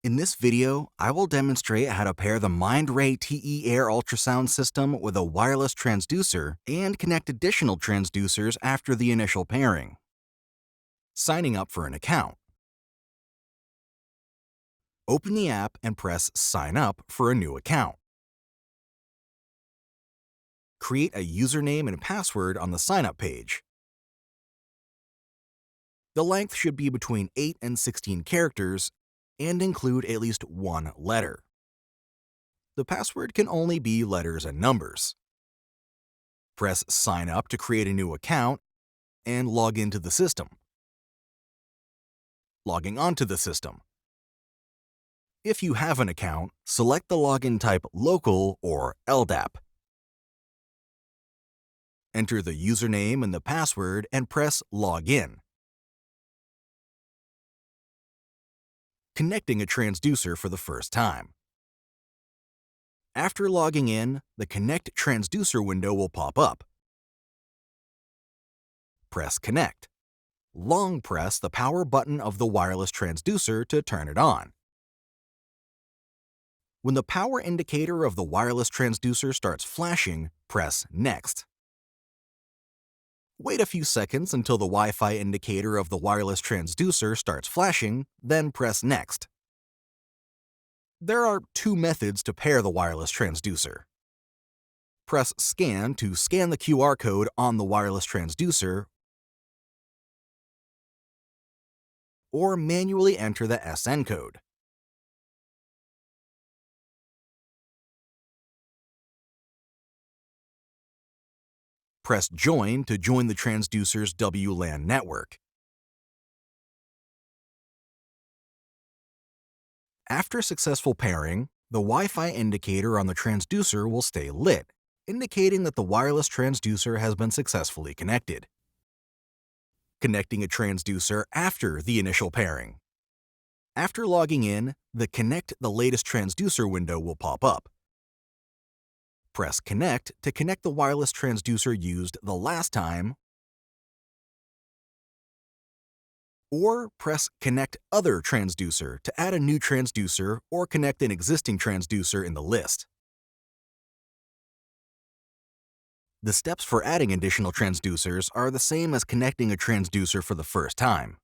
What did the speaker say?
In this video, I will demonstrate how to pair the Mindray TE Air ultrasound system with a wireless transducer and connect additional transducers after the initial pairing. Signing up for an account. Open the app and press Sign Up for a new account. Create a username and password on the sign-up page. The length should be between 8 and 16 characters and include at least one letter. The password can only be letters and numbers. Press Sign Up to create a new account and log into the system. Logging onto the system. If you have an account, select the login type Local or LDAP. Enter the username and the password and press Login. Connecting a transducer for the first time. After logging in, the Connect Transducer window will pop up. Press Connect. Long press the power button of the wireless transducer to turn it on. When the power indicator of the wireless transducer starts flashing, press Next. Wait a few seconds until the Wi-Fi indicator of the wireless transducer starts flashing, then press Next. There are two methods to pair the wireless transducer. Press Scan to scan the QR code on the wireless transducer, or manually enter the SN code. Press Join to join the transducer's WLAN network. After successful pairing, the Wi-Fi indicator on the transducer will stay lit, indicating that the wireless transducer has been successfully connected. Connecting a transducer after the initial pairing. After logging in, the Connect the latest transducer window will pop up. Press Connect to connect the wireless transducer used the last time, or press Connect Other Transducer to add a new transducer or connect an existing transducer in the list. The steps for adding additional transducers are the same as connecting a transducer for the first time.